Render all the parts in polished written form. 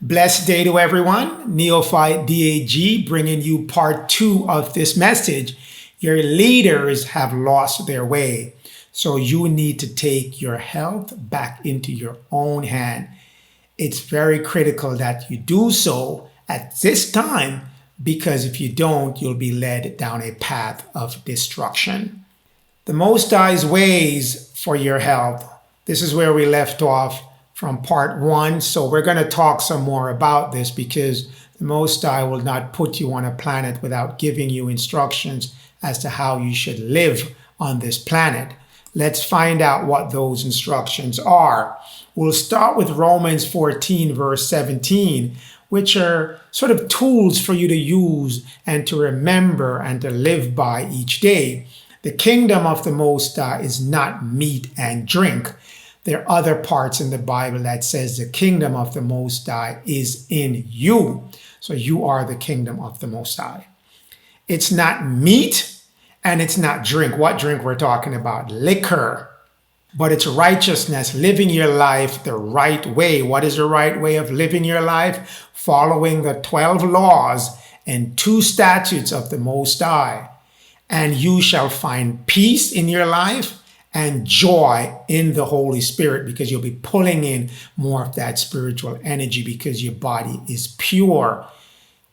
Blessed day to everyone. Neophyte DAG bringing you part 2 of this message. Your leaders have lost their way, so you need to take your health back into your own hand. It's very critical that you do so at this time, because if you don't, you'll be led down a path of destruction. The Most High's ways for your health. This is where we left off from part 1. So we're going to talk some more about this, because the Most High will not put you on a planet without giving you instructions as to how you should live on this planet. Let's find out what those instructions are. We'll start with Romans 14, verse 17, which are sort of tools for you to use and to remember and to live by each day. The kingdom of the Most High is not meat and drink. There are other parts in the Bible that says the kingdom of the Most High is in you. So you are the kingdom of the Most High. It's not meat and it's not drink. What drink we're talking about? Liquor. But it's righteousness, living your life the right way. What is the right way of living your life? Following the 12 laws and 2 statutes of the Most High. And you shall find peace in your life and joy in the Holy Spirit, because you'll be pulling in more of that spiritual energy because your body is pure.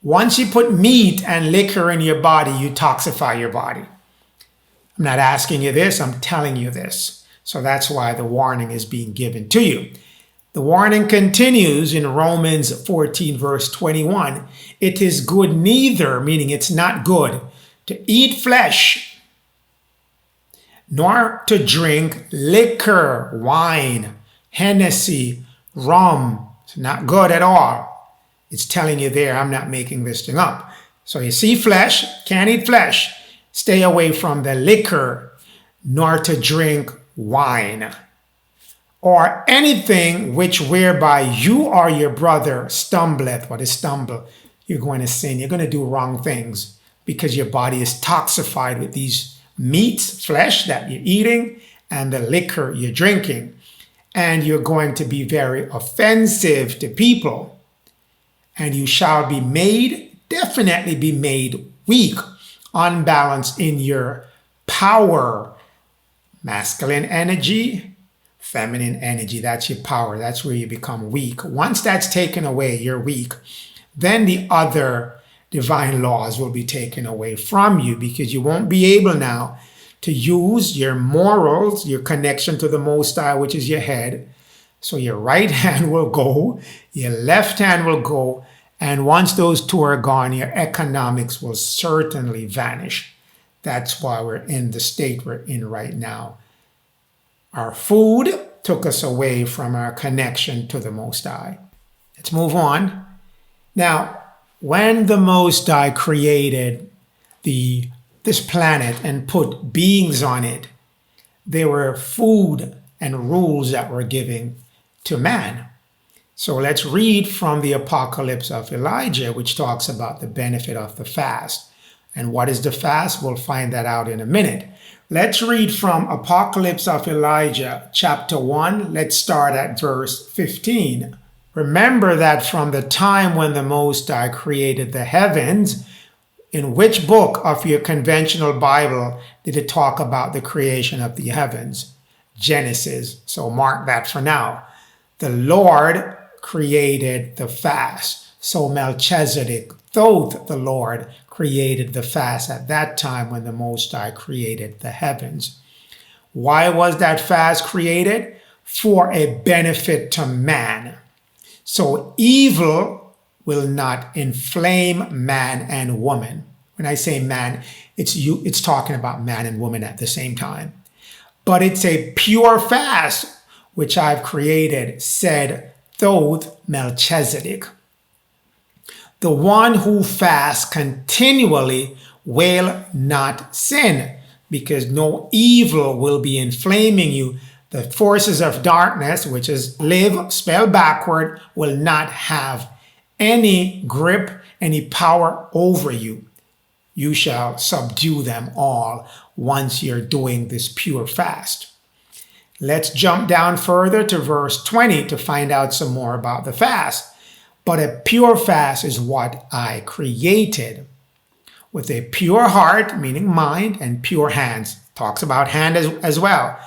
Once you put meat and liquor in your body, you toxify your body. I'm not asking you this, I'm telling you this. So that's why the warning is being given to you. The warning continues in Romans 14, verse 21. It is good neither, meaning it's not good, to eat flesh, nor to drink liquor, wine, Hennessy, rum. It's not good at all. It's telling you there, I'm not making this thing up. So you see flesh, can't eat flesh. Stay away from the liquor, nor to drink wine, or anything which whereby you or your brother stumbleth. What is stumble? You're going to sin. You're going to do wrong things because your body is toxified with these meats, flesh that you're eating, and the liquor you're drinking. And you're going to be very offensive to people. And you shall be made, definitely be made weak, unbalanced in your power. Masculine energy, feminine energy, that's your power. That's where you become weak. Once that's taken away, you're weak. Then the other divine laws will be taken away from you, because you won't be able now to use your morals, your connection to the Most High, which is your head. So your right hand will go, your left hand will go, and once those 2 are gone, your economics will certainly vanish. That's why we're in the state we're in right now. Our food took us away from our connection to the Most High. Let's move on. Now, when the Most High created this planet and put beings on it, there were food and rules that were given to man. So let's read from the Apocalypse of Elijah, which talks about the benefit of the fast. And what is the fast? We'll find that out in a minute. Let's read from Apocalypse of Elijah, chapter 1. Let's start at verse 15. Remember that from the time when the Most High created the heavens, in which book of your conventional Bible did it talk about the creation of the heavens? Genesis. So mark that for now. The Lord created the fast. So Melchizedek, Thoth, the Lord, created the fast at that time when the Most High created the heavens. Why was that fast created? For a benefit to man. So evil will not inflame man and woman. When I say man, it's talking about man and woman at the same time. But it's a pure fast, which I've created, said Thoth Melchizedek. The one who fasts continually will not sin, because no evil will be inflaming you. The forces of darkness, which is live, spelled backward, will not have any grip, any power over you. You shall subdue them all once you're doing this pure fast. Let's jump down further to verse 20 to find out some more about the fast. But a pure fast is what I created. With a pure heart, meaning mind, and pure hands. Talks about hand as well.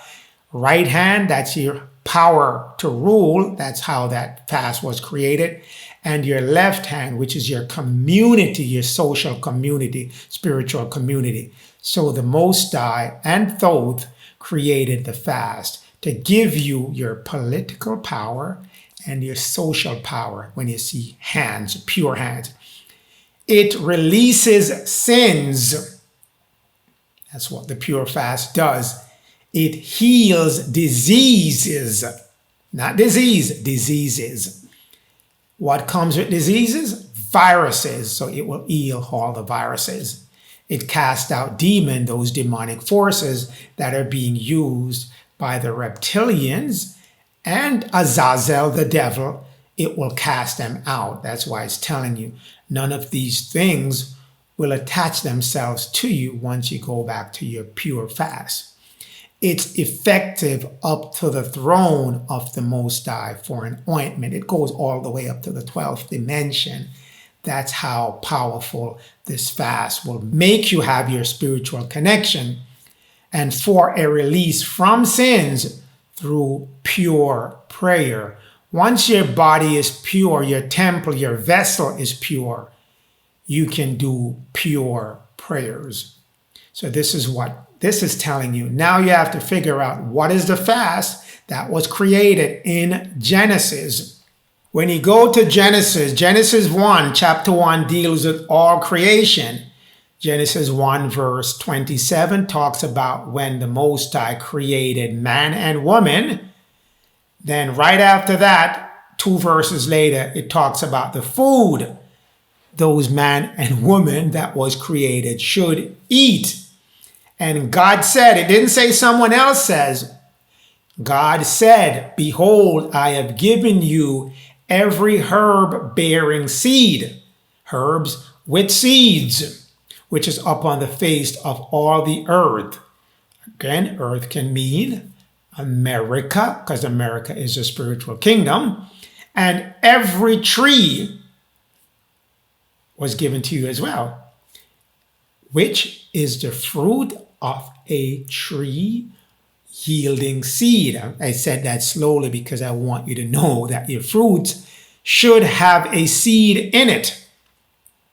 Right hand, that's your power to rule. That's how that fast was created. And your left hand, which is your community, your social community, spiritual community. So the Most High and Thoth created the fast to give you your political power and your social power when you see hands, pure hands. It releases sins. That's what the pure fast does. It heals diseases. Not disease, diseases. What comes with diseases? Viruses. So it will heal all the viruses. It casts out demons, those demonic forces that are being used by the reptilians, and Azazel, the devil. It will cast them out. That's why it's telling you none of these things will attach themselves to you once you go back to your pure fast. It's effective up to the throne of the Most High for an ointment. It goes all the way up to the 12th dimension. That's how powerful this fast will make you have your spiritual connection, and for a release from sins through pure prayer. Once your body is pure, your temple, your vessel is pure, you can do pure prayers. So this is what this is telling you. Now you have to figure out what is the fast that was created in Genesis. When you go to Genesis 1, chapter 1 deals with all creation. Genesis 1 verse 27 talks about when the Most High created man and woman. Then right after that, 2 verses later, it talks about the food those man and woman that was created should eat. And God said, it didn't say someone else says. God said, behold, I have given you every herb bearing seed, herbs with seeds, which is up on the face of all the earth. Again, earth can mean America, because America is a spiritual kingdom. And every tree was given to you as well, which is the fruit of a tree yielding seed. I said that slowly because I want you to know that your fruits should have a seed in it.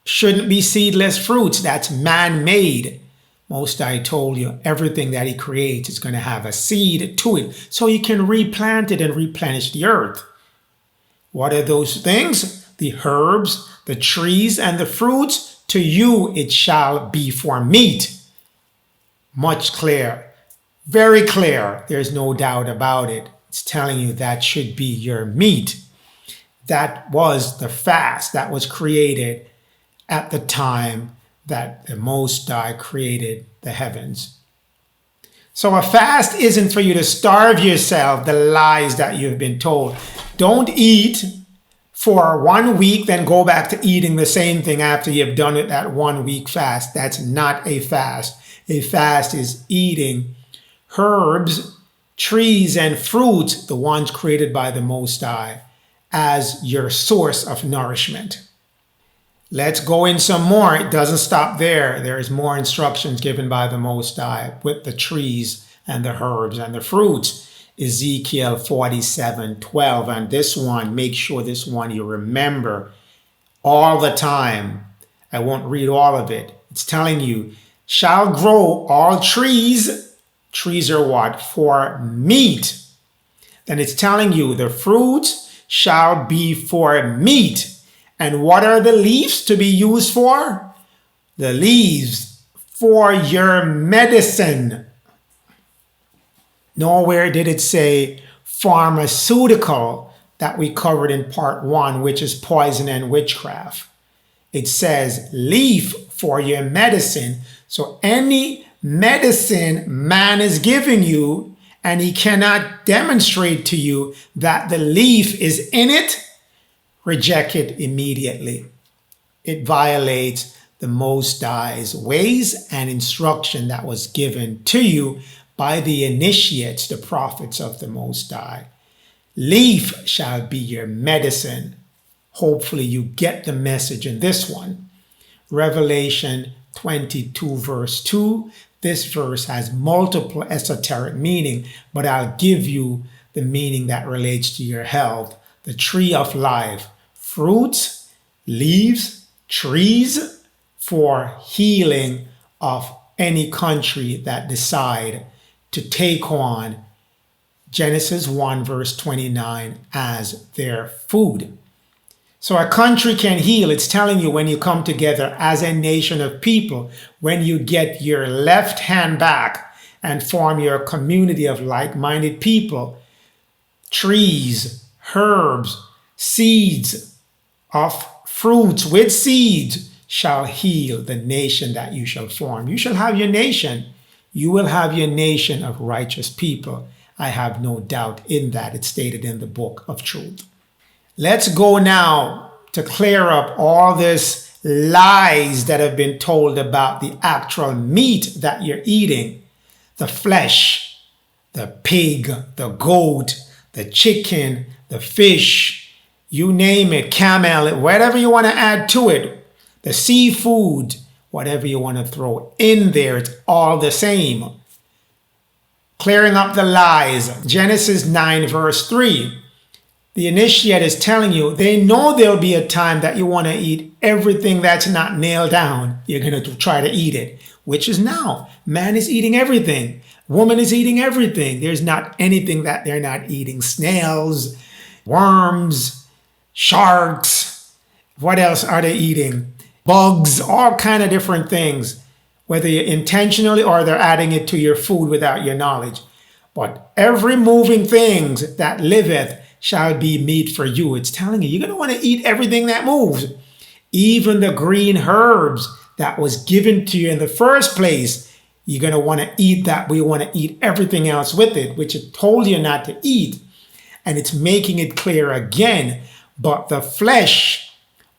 Shouldn't be seedless fruits. That's man-made. Most I told you, everything that he creates is going to have a seed to it, so you can replant it and replenish the earth. What are those things? The herbs, the trees, and the fruits. To you it shall be for meat. Much clear. Very clear. There's no doubt about it. It's telling you that should be your meat. That was the fast that was created at the time that the Most High created the heavens. So a fast isn't for you to starve yourself, the lies that you've been told. Don't eat for 1 week, then go back to eating the same thing after you've done it that 1 week fast. That's not a fast. A fast is eating herbs, trees, and fruits, the ones created by the Most High, as your source of nourishment. Let's go in some more. It doesn't stop there. There is more instructions given by the Most High with the trees and the herbs and the fruits. Ezekiel 47:12. And this one, make sure this one you remember all the time. I won't read all of it. It's telling you, shall grow all trees. Trees are what? For meat. Then it's telling you the fruits shall be for meat. And what are the leaves to be used for? The leaves for your medicine. Nowhere did it say pharmaceutical that we covered in part 1, which is poison and witchcraft. It says leaf for your medicine. So any medicine man is giving you and he cannot demonstrate to you that the leaf is in it, reject it immediately. It violates the Most High's ways and instruction that was given to you by the initiates, the prophets of the Most High. Leaf shall be your medicine. Hopefully you get the message in this one. Revelation 22 verse 2. This verse has multiple esoteric meaning, but I'll give you the meaning that relates to your health. The tree of life, fruits, leaves, trees for healing of any country that decide to take on Genesis 1 verse 29 as their food. So a country can heal. It's telling you when you come together as a nation of people, when you get your left hand back and form your community of like-minded people, trees, herbs, seeds of fruits with seeds shall heal the nation that you shall form. You shall have your nation. You will have your nation of righteous people. I have no doubt in that. It's stated in the book of truth. Let's go now to clear up all this lies that have been told about the actual meat that you're eating. The flesh, the pig, the goat, the chicken, the fish, you name it, camel, whatever you want to add to it, the seafood, whatever you want to throw in there, it's all the same. Clearing up the lies. Genesis 9 verse 3. The initiate is telling you they know there'll be a time that you want to eat everything that's not nailed down. You're going to try to eat it, which is now. Man is eating everything. Woman is eating everything. There's not anything that they're not eating. Snails, worms, sharks. What else are they eating? Bugs, all kind of different things, whether you intentionally or they're adding it to your food without your knowledge. But every moving thing that liveth shall be meat for you. It's telling you, you're going to want to eat everything that moves. Even the green herbs that was given to you in the first place, you're going to want to eat that, but you want to eat everything else with it, which it told you not to eat. And it's making it clear again, but the flesh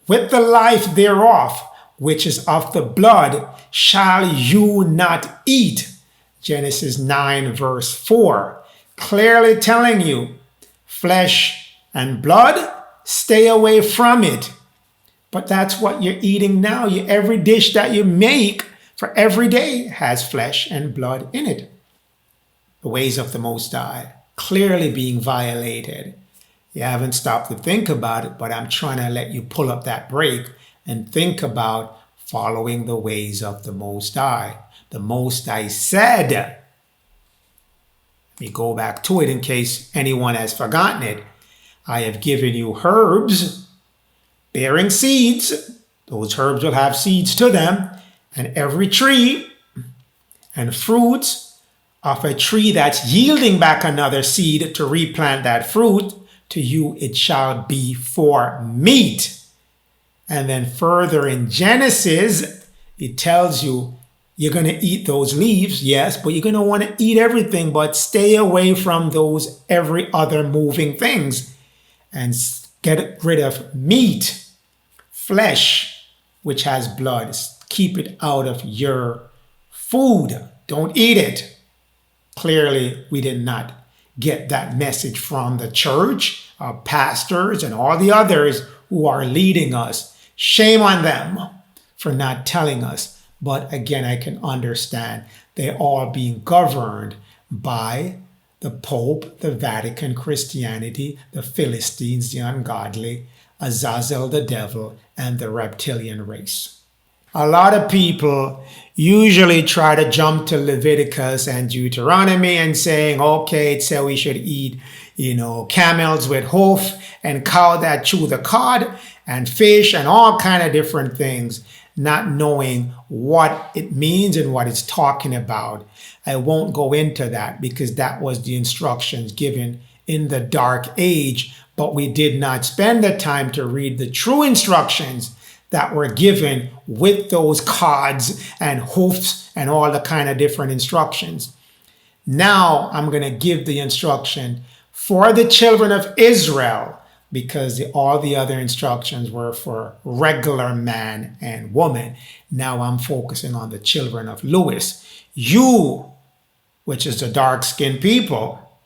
with the life thereof, which is of the blood, shall you not eat. Genesis 9 verse 4, clearly telling you, flesh and blood, stay away from it. But that's what you're eating now. Every dish that you make for every day has flesh and blood in it. The ways of the Most High clearly being violated. You haven't stopped to think about it, but I'm trying to let you pull up that brake and think about following the ways of the Most High. The Most High said, let me go back to it in case anyone has forgotten it. I have given you herbs bearing seeds. Those herbs will have seeds to them. And every tree and fruits of a tree that's yielding back another seed to replant that fruit, to you it shall be for meat. And then further in Genesis, it tells you you're going to eat those leaves, yes, but you're going to want to eat everything, but stay away from those every other moving things and get rid of meat, flesh, which has blood. Keep it out of your food. Don't eat it. Clearly, we did not get that message from the church, our pastors, and all the others who are leading us. Shame on them for not telling us. But again, I can understand they are being governed by the Pope, the Vatican, Christianity, the Philistines, the ungodly, Azazel, the devil, and the reptilian race. A lot of people usually try to jump to Leviticus and Deuteronomy and saying, okay, it said we should eat, camels with hoof and cow that chew the cud and fish and all kind of different things, not knowing what it means and what it's talking about. I won't go into that because that was the instructions given in the dark age, but we did not spend the time to read the true instructions that were given with those cods and hoofs and all the kind of different instructions. Now I'm going to give the instruction for the children of Israel because all the other instructions were for regular man and woman. Now I'm focusing on the children of Lewis. You, which is the dark-skinned people,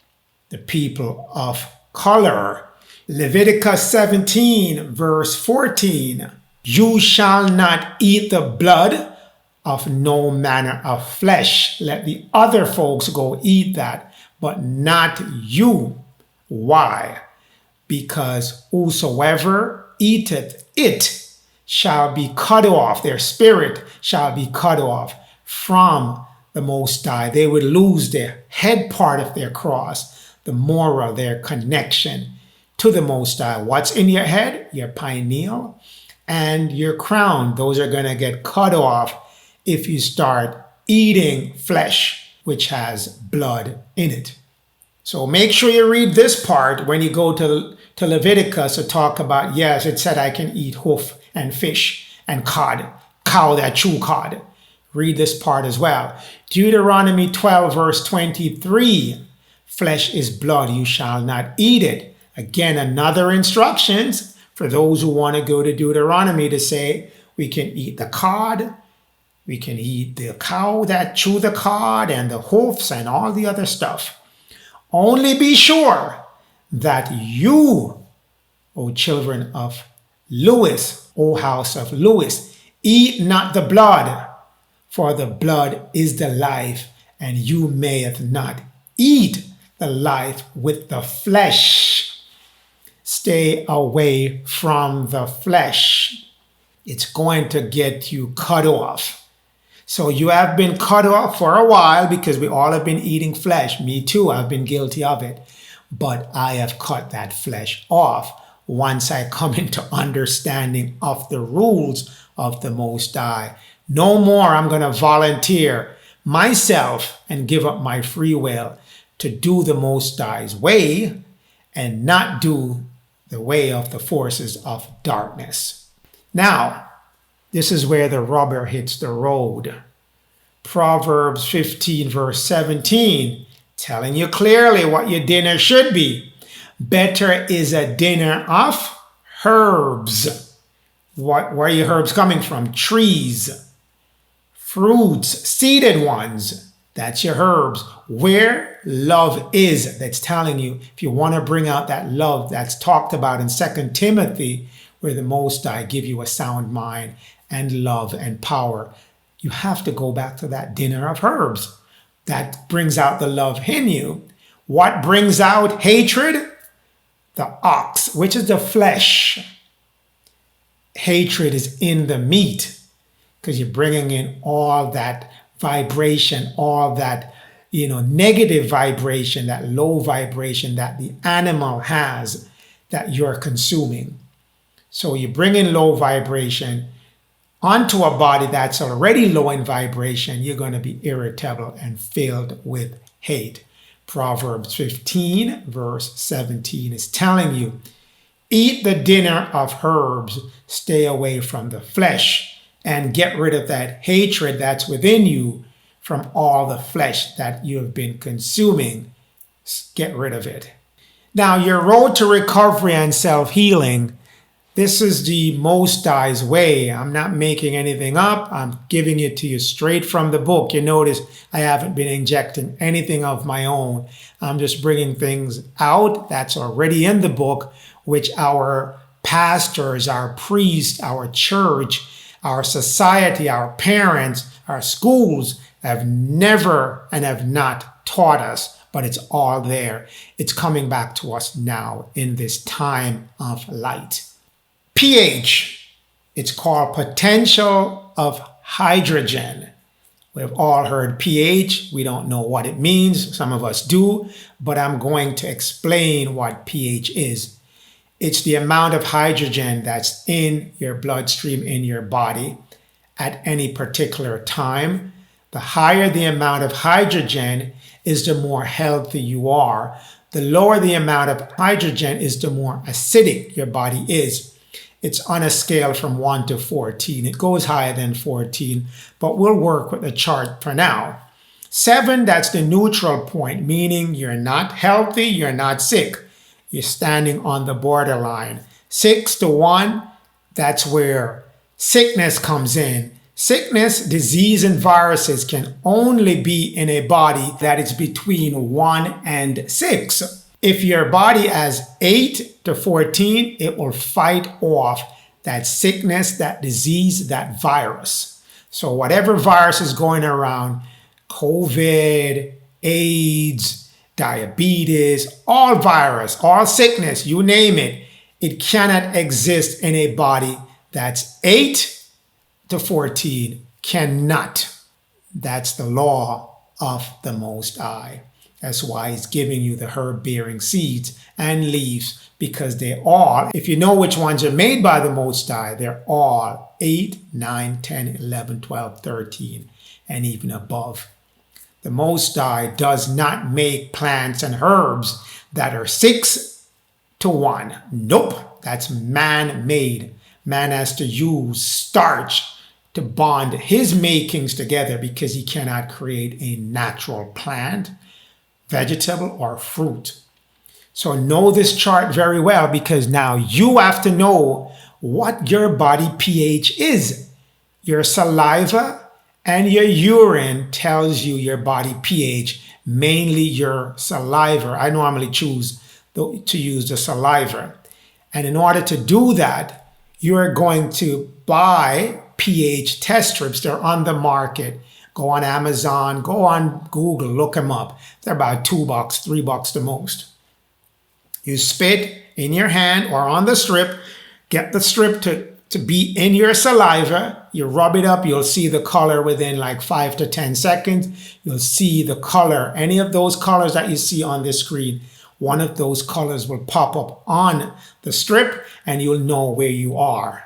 the people of color, Leviticus 17, verse 14. You shall not eat the blood of no manner of flesh. Let the other folks go eat that, but not you. Why? Because whosoever eateth it shall be cut off, their spirit shall be cut off from the Most High. They would lose their head part of their cross, the moral, their connection to the Most High. What's in your head? Your pineal and your crown. Those are going to get cut off if you start eating flesh, which has blood in it. So make sure you read this part when you go to Leviticus to talk about, yes, it said I can eat hoof and fish and cod, cow that chew cod. Read this part as well. Deuteronomy 12, verse 23, flesh is blood, you shall not eat it. Again, another instructions for those who want to go to Deuteronomy to say, we can eat the cod, we can eat the cow that chew the cod and the hoofs and all the other stuff. Only be sure that you, O children of Lewis, O house of Lewis, eat not the blood, for the blood is the life, and you mayeth not eat the life with the flesh. Stay away from the flesh. It's going to get you cut off. So you have been cut off for a while because we all have been eating flesh. Me too, I've been guilty of it. But I have cut that flesh off once I come into understanding of the rules of the Most High. No more I'm going to volunteer myself and give up my free will to do the Most High's way and not do the way of the forces of darkness. Now, this is where the rubber hits the road. Proverbs 15, verse 17, telling you clearly what your dinner should be. Better is a dinner of herbs. Where are your herbs coming from? Trees, fruits, seeded ones. That's your herbs. Where love is, that's telling you, if you want to bring out that love that's talked about in 2 Timothy, where the Most High give you a sound mind and love and power, you have to go back to that dinner of herbs. That brings out the love in you. What brings out hatred? The ox, which is the flesh. Hatred is in the meat because you're bringing in all that vibration, all that, negative vibration, that low vibration that the animal has that you're consuming. So you bring in low vibration onto a body that's already low in vibration, you're going to be irritable and filled with hate. Proverbs 15, verse 17 is telling you, eat the dinner of herbs, stay away from the flesh, and get rid of that hatred that's within you from all the flesh that you have been consuming. Get rid of it. Now, your road to recovery and self-healing, this is the Most High's way. I'm not making anything up. I'm giving it to you straight from the book. You notice I haven't been injecting anything of my own. I'm just bringing things out that's already in the book, which our pastors, our priests, our church, our society, our parents, our schools have never and have not taught us, but it's all there. It's coming back to us now in this time of light. pH, it's called potential of hydrogen. We've all heard pH. We don't know what it means. Some of us do, but I'm going to explain what pH is. It's the amount of hydrogen that's in your bloodstream, in your body at any particular time. The higher the amount of hydrogen is, the more healthy you are. The lower the amount of hydrogen is, the more acidic your body is. It's on a scale from 1 to 14. It goes higher than 14, but we'll work with the chart for now. 7, that's the neutral point, meaning you're not healthy, you're not sick. You're standing on the borderline. 6 to 1, that's where sickness comes in. Sickness, disease, and viruses can only be in a body that is between 1 and 6. If your body has 8 to 14, it will fight off that sickness, that disease, that virus. So whatever virus is going around, COVID, AIDS, diabetes, all virus, all sickness, you name it, it cannot exist in a body that's 8 to 14. Cannot. That's the law of the Most High. That's why he's giving you the herb-bearing seeds and leaves, because they all, if you know which ones are made by the Most High, they're all 8, 9, 10, 11, 12, 13, and even above. The Most High does not make plants and herbs that are 6 to 1. Nope, that's man-made. Man has to use starch to bond his makings together because he cannot create a natural plant, vegetable, or fruit. So know this chart very well, because now you have to know what your body pH is. Your saliva and your urine tells you your body pH, mainly your saliva. I normally choose to use the saliva. And in order to do that, you're going to buy pH test strips. They're on the market. Go on Amazon, go on Google, look them up. They're about $2, $3 the most. You spit in your hand or on the strip, get the strip to be in your saliva. You rub it up, you'll see the color within like 5 to 10 seconds. You'll see the color, any of those colors that you see on this screen, one of those colors will pop up on the strip and you'll know where you are.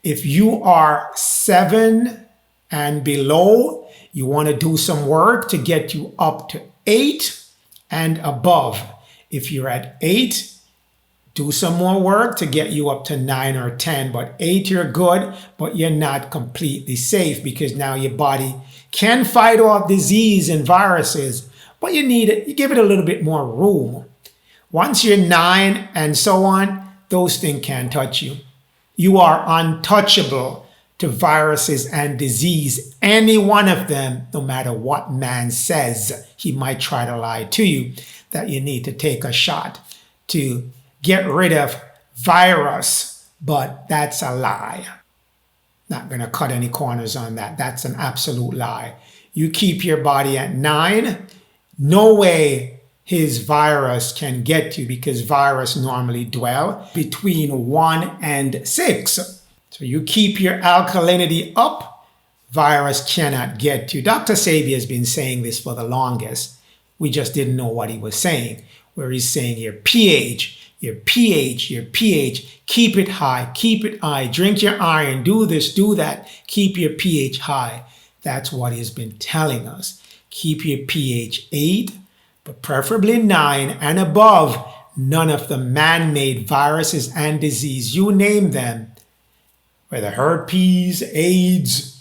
If you are 7 and below, you want to do some work to get you up to 8 and above. If you're at 8, do some more work to get you up to 9 or 10. But 8, you're good, but you're not completely safe, because now your body can fight off disease and viruses, but you give it a little bit more room. Once you're 9 and so on, those things can't touch you. You are untouchable to viruses and disease, any one of them, no matter what man says. He might try to lie to you that you need to take a shot to get rid of virus, but that's a lie. Not going to cut any corners on that. That's an absolute lie. You keep your body at 9, no way his virus can get you, because virus normally dwell between 1 and 6. So you keep your alkalinity up, virus cannot get you. Dr. Sabi has been saying this for the longest. We just didn't know what he was saying, where he's saying your pH, keep it high, keep it high, drink your iron, do this, do that, keep your pH high. That's what he's been telling us. Keep your pH 8, but preferably 9 and above. None of the man-made viruses and disease, you name them, whether herpes, AIDS,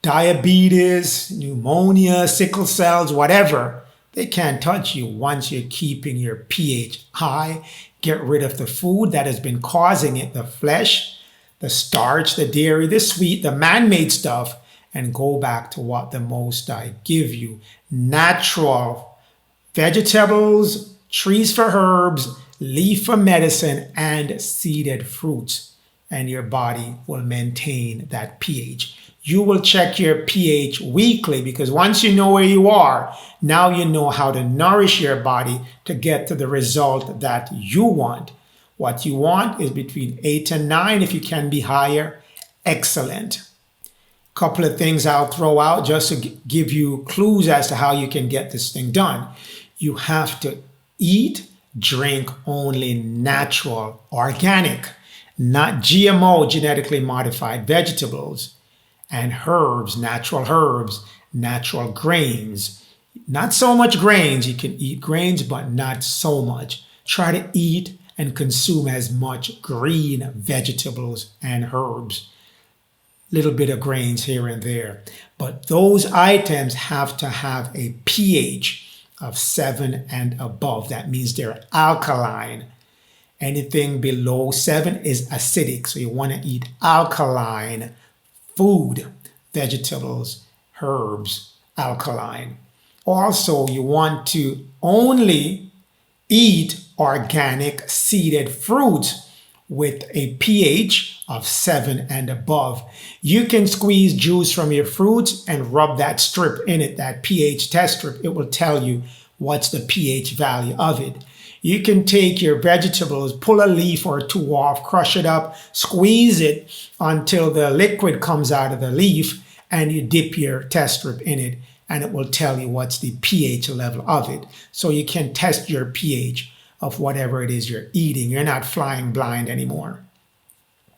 diabetes, pneumonia, sickle cells, whatever, they can't touch you once you're keeping your pH high. Get rid of the food that has been causing it, the flesh, the starch, the dairy, the sweet, the man-made stuff, and go back to what the Most High give you. Natural vegetables, trees for herbs, leaf for medicine, and seeded fruits. And your body will maintain that pH. You will check your pH weekly, because once you know where you are, now you know how to nourish your body to get to the result that you want. What you want is between 8 and 9. If you can be higher, excellent. Couple of things I'll throw out just to give you clues as to how you can get this thing done. You have to eat, drink only natural, organic, not GMO, genetically modified vegetables and herbs, natural grains. Not so much grains. You can eat grains, but not so much. Try to eat and consume as much green vegetables and herbs. Little bit of grains here and there. But those items have to have a pH of 7 and above. That means they're alkaline. Anything below 7 is acidic. So you want to eat alkaline food, vegetables, herbs, alkaline. Also, you want to only eat organic seeded fruits with a pH of 7 and above. You can squeeze juice from your fruits and rub that strip in it, that pH test strip. It will tell you what's the pH value of it. You can take your vegetables, pull a leaf or two off, crush it up, squeeze it until the liquid comes out of the leaf, and you dip your test strip in it, and it will tell you what's the pH level of it. So you can test your pH of whatever it is you're eating. You're not flying blind anymore.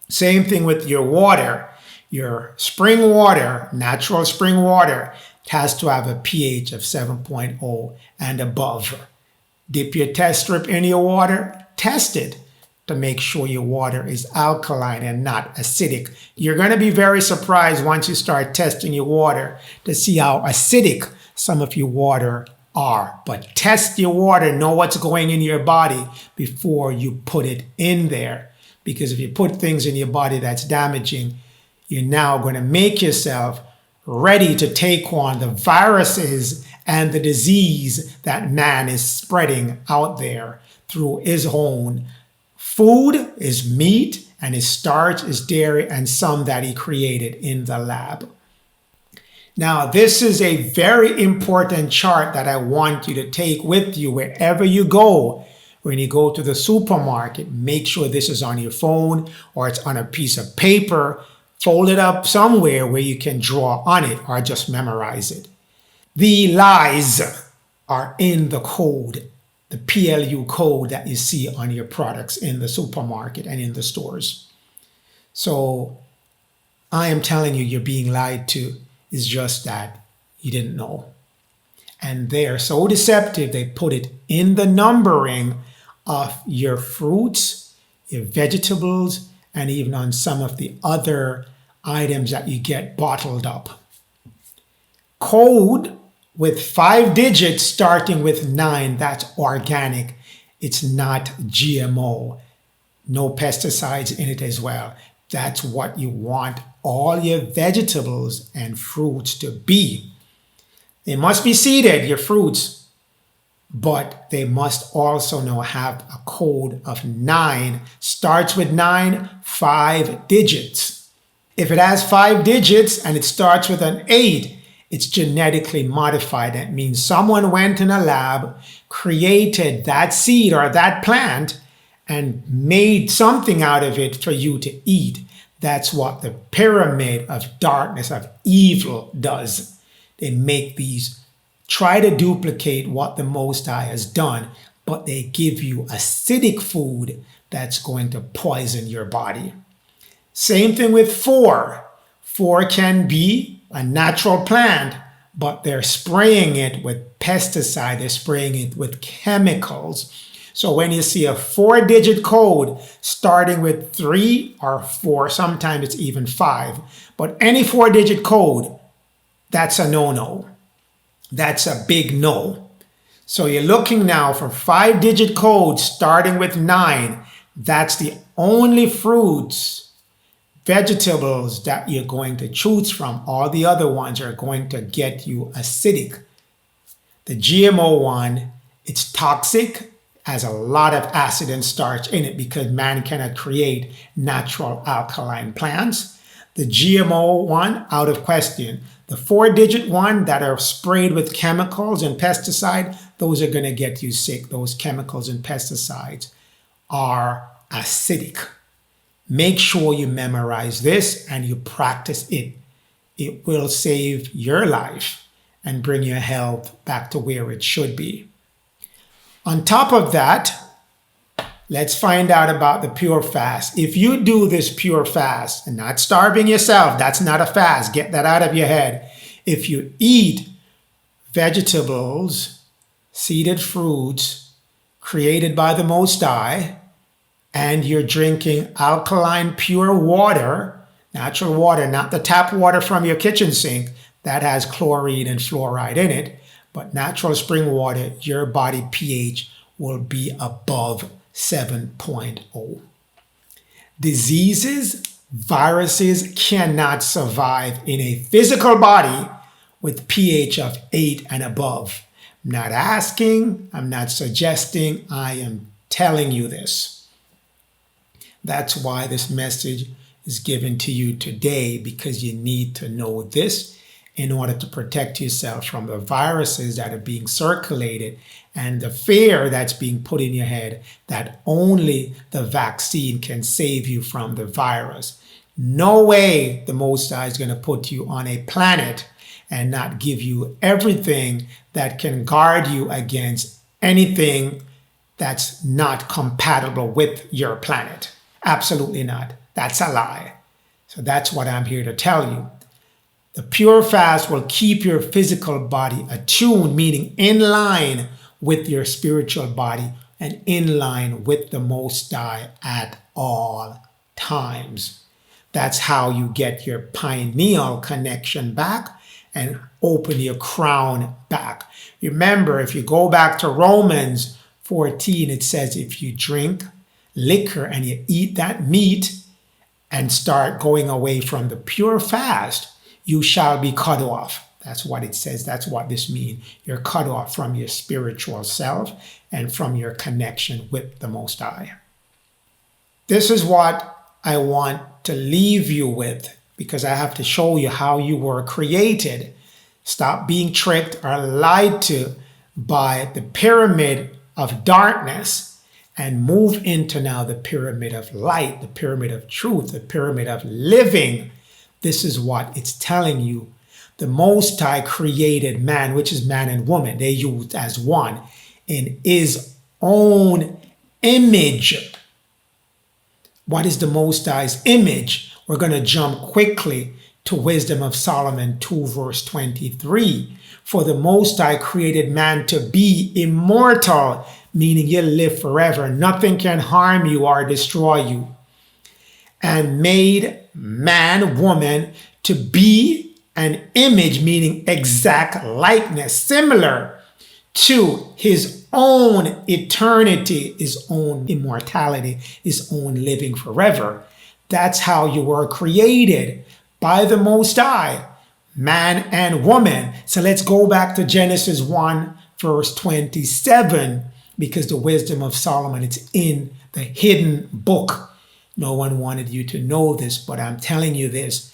Same thing with your water. Your spring water, natural spring water, has to have a pH of 7.0 and above. Dip your test strip in your water, test it to make sure your water is alkaline and not acidic. You're going to be very surprised once you start testing your water to see how acidic some of your water are. But test your water, know what's going in your body before you put it in there. Because if you put things in your body that's damaging, you're now going to make yourself ready to take on the viruses and the disease that man is spreading out there through his own food, his meat, and his starch, his dairy, and some that he created in the lab. Now, this is a very important chart that I want you to take with you wherever you go. When you go to the supermarket, make sure this is on your phone or it's on a piece of paper. Fold it up somewhere where you can draw on it or just memorize it. The lies are in the code, the PLU code that you see on your products in the supermarket and in the stores. So I am telling you, you're being lied to. It's just that you didn't know. And they're so deceptive, they put it in the numbering of your fruits, your vegetables, and even on some of the other items that you get bottled up. Code with 5 digits starting with 9, that's organic. It's not GMO. No pesticides in it as well. That's what you want all your vegetables and fruits to be. They must be seeded, your fruits, but they must also now have a code of 9. Starts with 9, 5 digits. If it has 5 digits and it starts with an 8, it's genetically modified. That means someone went in a lab, created that seed or that plant, and made something out of it for you to eat. That's what the pyramid of darkness, of evil does. They make these, try to duplicate what the Most High has done, but they give you acidic food that's going to poison your body. Same thing with 4. 4 can be a natural plant, but they're spraying it with pesticide, they're spraying it with chemicals. So when you see a 4-digit code starting with 3 or 4, sometimes it's even 5, but any 4-digit code, that's a no-no. That's a big no. So you're looking now for 5-digit codes starting with 9. That's the only fruits, vegetables that you're going to choose from. All the other ones are going to get you acidic. The GMO one, it's toxic, has a lot of acid and starch in it because man cannot create natural alkaline plants. The GMO one, out of question. The 4-digit one that are sprayed with chemicals and pesticide, those are going to get you sick. Those chemicals and pesticides are acidic. Make sure you memorize this and you practice it. It will save your life and bring your health back to where it should be. On top of that, let's find out about the pure fast. If you do this pure fast and not starving yourself, that's not a fast. Get that out of your head. If you eat vegetables, seeded fruits created by the Most High, and you're drinking alkaline pure water, natural water, not the tap water from your kitchen sink that has chlorine and fluoride in it, but natural spring water, your body pH will be above 7.0. Diseases, viruses cannot survive in a physical body with pH of 8 and above. I'm not asking, I'm not suggesting, I am telling you this. That's why this message is given to you today, because you need to know this in order to protect yourself from the viruses that are being circulated and the fear that's being put in your head that only the vaccine can save you from the virus. No way the Most High is going to put you on a planet and not give you everything that can guard you against anything that's not compatible with your planet. Absolutely not. That's a lie. So that's what I'm here to tell you. The pure fast will keep your physical body attuned, meaning in line with your spiritual body and in line with the Most High at all times. That's how you get your pineal connection back and open your crown back. Remember, if you go back to Romans 14, it says if you drink liquor and you eat that meat and start going away from the pure fast, you shall be cut off. That's what it says. That's what this means. You're cut off from your spiritual self and from your connection with the Most High. This is what I want to leave you with, because I have to show you how you were created. Stop being tricked or lied to by the pyramid of darkness and move into now the pyramid of light, the pyramid of truth, the pyramid of living. This is what it's telling you. The Most High created man, which is man and woman. They used as one in his own image. What is the Most High's image? We're going to jump quickly to Wisdom of Solomon 2 verse 23. For the Most High created man to be immortal, meaning you'll live forever. Nothing can harm you or destroy you. And made man, woman, to be an image, meaning exact likeness, similar to his own eternity, his own immortality, his own living forever. That's how you were created by the Most High, man and woman. So let's go back to Genesis 1 verse 27, because the Wisdom of Solomon, it's in the hidden book. No one wanted you to know this, but I'm telling you this.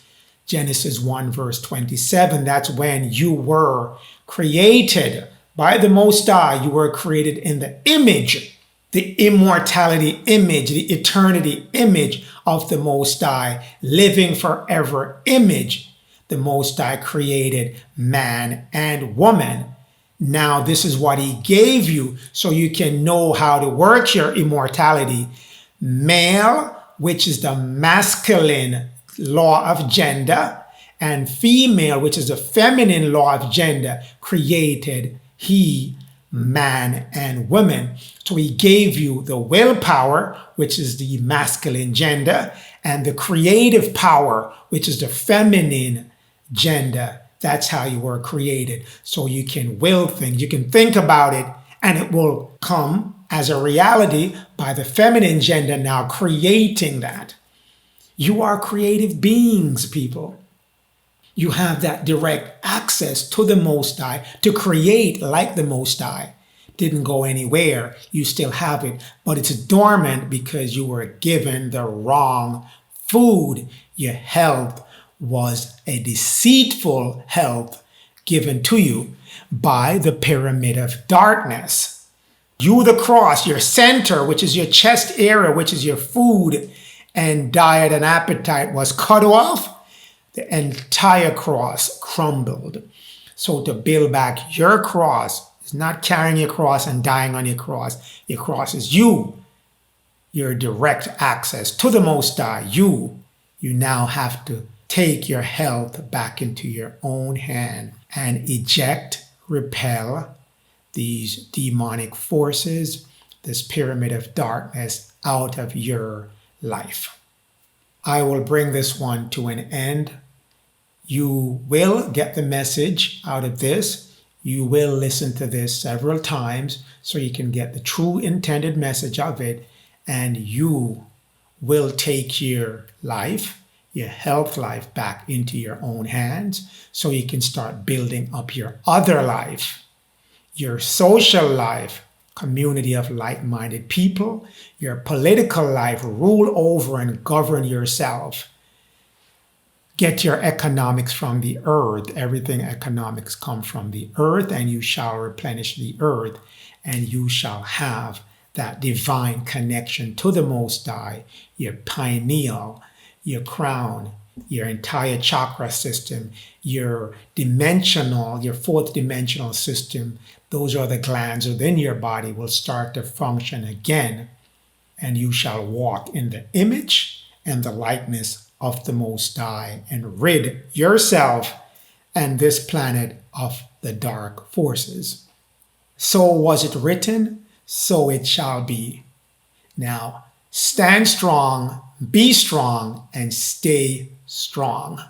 Genesis 1 verse 27, that's when you were created by the Most High. You were created in the image, the immortality image, the eternity image of the Most High, living forever image. The Most High created man and woman. Now this is what he gave you so you can know how to work your immortality. Male, which is the masculine law of gender, and female, which is the feminine law of gender, created he, man, and woman. So he gave you the willpower, which is the masculine gender, and the creative power, which is the feminine gender. That's how you were created. So you can will things, you can think about it, and it will come as a reality by the feminine gender now creating that. You are creative beings, people. You have that direct access to the Most High to create like the Most High. Didn't go anywhere. You still have it, but it's dormant because you were given the wrong food. Your health was a deceitful health given to you by the pyramid of darkness. You, the cross, your center, which is your chest area, which is your food and diet and appetite, was cut off. The entire cross crumbled. So to build back your cross is not carrying your cross and dying on your cross. Your cross is you. Your direct access to the Most High. You now have to take your health back into your own hand and eject, repel these demonic forces, this pyramid of darkness out of your life. I will bring this one to an end. You will get the message out of this. You will listen to this several times so you can get the true intended message of it, and you will take your life, your health life, back into your own hands so you can start building up your other life. your social life, community of like-minded people, your political life, rule over and govern yourself. Get your economics from the earth. Everything economics come from the earth, and you shall replenish the earth, and you shall have that divine connection to the Most High, your pineal, your crown, your entire chakra system, your fourth dimensional system. Those are the glands within your body will start to function again, and you shall walk in the image and the likeness of the Most High and rid yourself and this planet of the dark forces. So was it written, so it shall be. Now, stand strong, be strong, and stay strong.